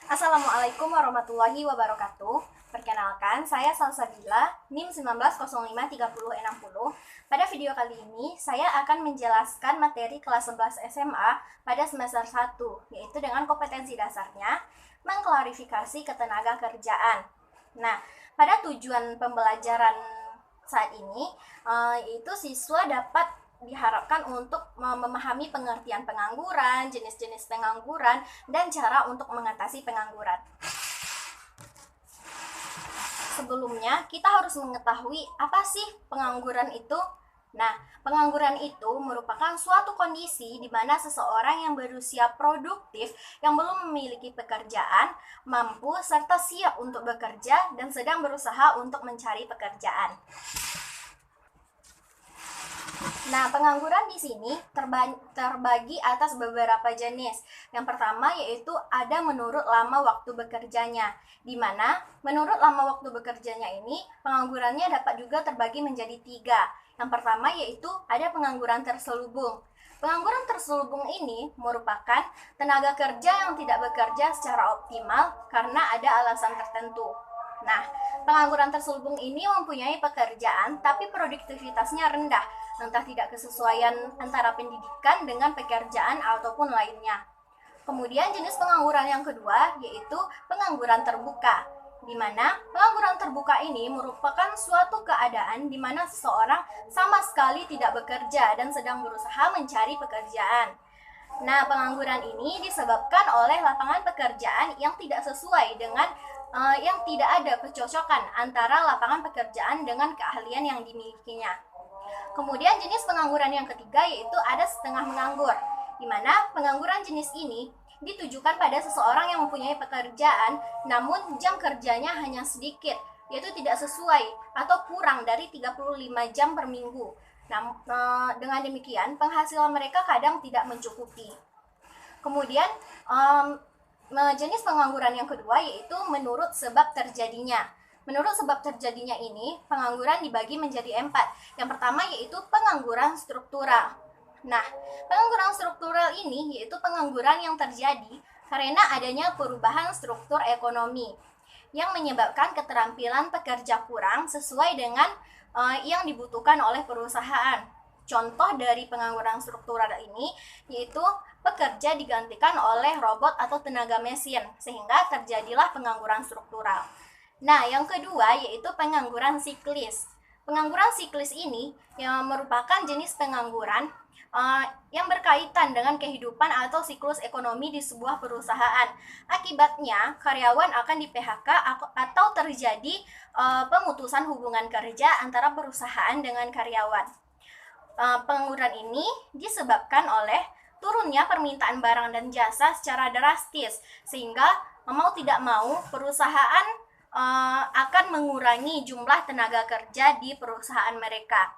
Assalamualaikum warahmatullahi wabarakatuh. Perkenalkan, saya Salsabila, NIM 19053060. Pada video kali ini, saya akan menjelaskan materi kelas 11 SMA pada semester 1, yaitu dengan kompetensi dasarnya, mengklarifikasi ketenagakerjaan. Nah, pada tujuan pembelajaran saat ini, yaitu siswa dapat diharapkan untuk memahami pengertian pengangguran, jenis-jenis pengangguran, dan cara untuk mengatasi pengangguran. Sebelumnya, kita harus mengetahui apa sih pengangguran itu. Nah, pengangguran itu merupakan suatu kondisi di mana seseorang yang berusia produktif, yang belum memiliki pekerjaan, mampu serta siap untuk bekerja, dan sedang berusaha untuk mencari pekerjaan. Nah, pengangguran di sini terbagi atas beberapa jenis. Yang pertama yaitu ada menurut lama waktu bekerjanya, di mana menurut lama waktu bekerjanya ini penganggurannya dapat juga terbagi menjadi 3. Yang pertama yaitu ada pengangguran terselubung. Pengangguran terselubung ini merupakan tenaga kerja yang tidak bekerja secara optimal karena ada alasan tertentu. Nah, pengangguran terselubung ini mempunyai pekerjaan tapi produktivitasnya rendah, entah tidak kesesuaian antara pendidikan dengan pekerjaan ataupun lainnya. Kemudian jenis pengangguran yang kedua yaitu pengangguran terbuka, di mana pengangguran terbuka ini merupakan suatu keadaan di mana seseorang sama sekali tidak bekerja dan sedang berusaha mencari pekerjaan. Nah, pengangguran ini disebabkan oleh lapangan pekerjaan yang tidak sesuai dengan yang tidak ada kecocokan antara lapangan pekerjaan dengan keahlian yang dimilikinya. Kemudian jenis pengangguran yang ketiga yaitu ada setengah menganggur, di mana pengangguran jenis ini ditujukan pada seseorang yang mempunyai pekerjaan namun jam kerjanya hanya sedikit, yaitu tidak sesuai atau kurang dari 35 jam per minggu. Dengan demikian penghasilan mereka kadang tidak mencukupi. Kemudian jenis pengangguran yang kedua yaitu menurut sebab terjadinya. Menurut sebab terjadinya ini, pengangguran dibagi menjadi 4. Yang pertama yaitu pengangguran struktural. Nah, pengangguran struktural ini yaitu pengangguran yang terjadi karena adanya perubahan struktur ekonomi yang menyebabkan keterampilan pekerja kurang sesuai dengan yang dibutuhkan oleh perusahaan. Contoh dari pengangguran struktural ini yaitu pekerja digantikan oleh robot atau tenaga mesin, sehingga terjadilah pengangguran struktural. Nah, yang kedua yaitu pengangguran siklis. Pengangguran siklis ini yang merupakan jenis pengangguran yang berkaitan dengan kehidupan atau siklus ekonomi di sebuah perusahaan. Akibatnya, karyawan akan di-PHK atau terjadi pemutusan hubungan kerja antara perusahaan dengan karyawan. Pengangguran ini disebabkan oleh turunnya permintaan barang dan jasa secara drastis, sehingga mau tidak mau perusahaan akan mengurangi jumlah tenaga kerja di perusahaan mereka.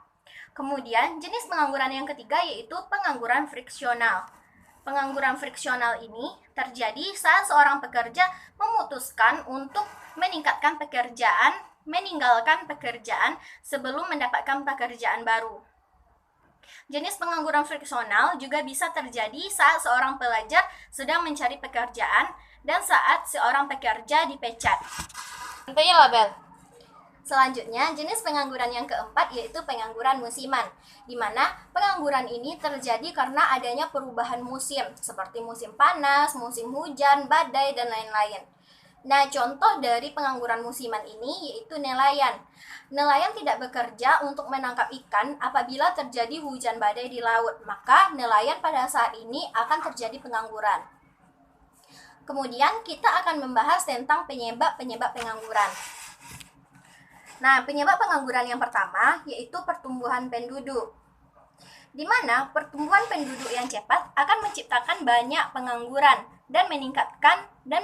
Kemudian jenis pengangguran yang ketiga yaitu pengangguran friksional. Pengangguran friksional ini terjadi saat seorang pekerja memutuskan untuk meningkatkan pekerjaan, meninggalkan pekerjaan sebelum mendapatkan pekerjaan baru. Jenis pengangguran friksional juga bisa terjadi saat seorang pelajar sedang mencari pekerjaan dan saat seorang pekerja dipecat. Contohnya label. Selanjutnya, jenis pengangguran yang keempat yaitu pengangguran musiman, di mana pengangguran ini terjadi karena adanya perubahan musim, seperti musim panas, musim hujan, badai, dan lain-lain. Nah, contoh dari pengangguran musiman ini yaitu nelayan. Nelayan tidak bekerja untuk menangkap ikan apabila terjadi hujan badai di laut, maka nelayan pada saat ini akan terjadi pengangguran. Kemudian kita akan membahas tentang penyebab-penyebab pengangguran. Nah, penyebab pengangguran yang pertama yaitu pertumbuhan penduduk, di mana pertumbuhan penduduk yang cepat akan menciptakan banyak pengangguran dan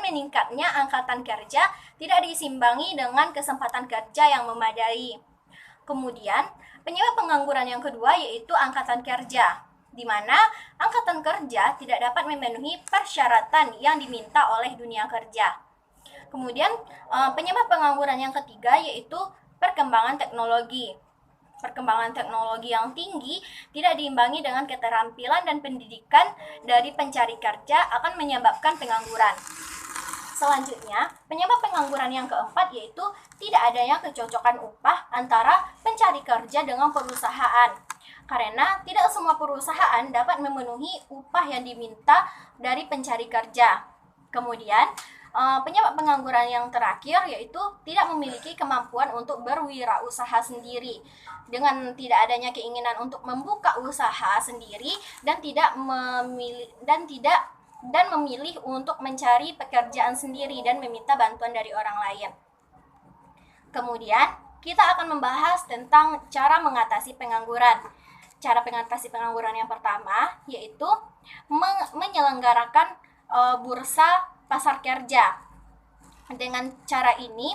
meningkatnya angkatan kerja tidak disimbangi dengan kesempatan kerja yang memadai. Kemudian, penyebab pengangguran yang kedua yaitu angkatan kerja, di mana angkatan kerja tidak dapat memenuhi persyaratan yang diminta oleh dunia kerja. Kemudian, penyebab pengangguran yang ketiga yaitu perkembangan teknologi. Perkembangan teknologi yang tinggi tidak diimbangi dengan keterampilan dan pendidikan dari pencari kerja akan menyebabkan pengangguran. Selanjutnya, penyebab pengangguran yang keempat yaitu tidak adanya kecocokan upah antara pencari kerja dengan perusahaan. Karena tidak semua perusahaan dapat memenuhi upah yang diminta dari pencari kerja. Kemudian, penyebab pengangguran yang terakhir yaitu tidak memiliki kemampuan untuk berwirausaha sendiri. Dengan tidak adanya keinginan untuk membuka usaha sendiri dan memilih untuk mencari pekerjaan sendiri dan meminta bantuan dari orang lain. Kemudian, kita akan membahas tentang cara mengatasi pengangguran. Cara mengatasi pengangguran yang pertama yaitu menyelenggarakan bursa pasar kerja. Dengan cara ini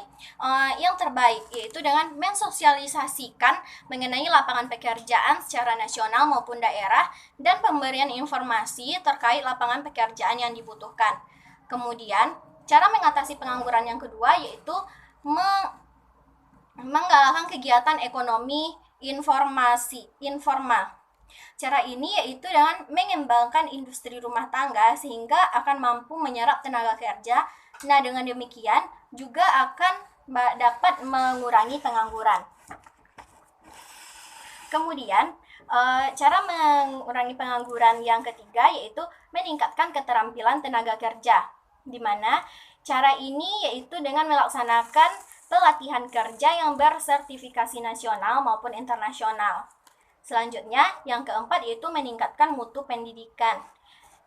yang terbaik yaitu dengan mensosialisasikan mengenai lapangan pekerjaan secara nasional maupun daerah dan pemberian informasi terkait lapangan pekerjaan yang dibutuhkan. Kemudian, cara mengatasi pengangguran yang kedua yaitu menggalakkan kegiatan ekonomi informal. Cara ini yaitu dengan mengembangkan industri rumah tangga sehingga akan mampu menyerap tenaga kerja. Nah, dengan demikian juga akan dapat mengurangi pengangguran. Kemudian, cara mengurangi pengangguran yang ketiga yaitu meningkatkan keterampilan tenaga kerja, di mana cara ini yaitu dengan melaksanakan pelatihan kerja yang bersertifikasi nasional maupun internasional. Selanjutnya, yang keempat yaitu meningkatkan mutu pendidikan.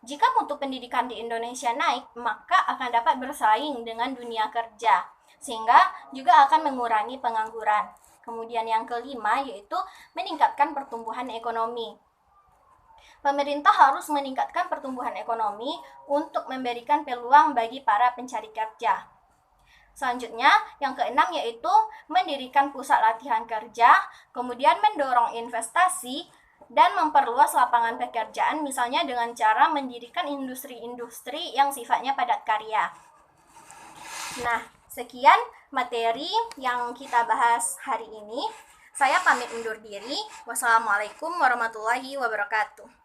Jika mutu pendidikan di Indonesia naik, maka akan dapat bersaing dengan dunia kerja, sehingga juga akan mengurangi pengangguran. Kemudian yang kelima yaitu meningkatkan pertumbuhan ekonomi. Pemerintah harus meningkatkan pertumbuhan ekonomi untuk memberikan peluang bagi para pencari kerja. Selanjutnya, yang keenam yaitu mendirikan pusat latihan kerja, kemudian mendorong investasi, dan memperluas lapangan pekerjaan misalnya dengan cara mendirikan industri-industri yang sifatnya padat karya. Nah, sekian materi yang kita bahas hari ini. Saya pamit undur diri. Wassalamualaikum warahmatullahi wabarakatuh.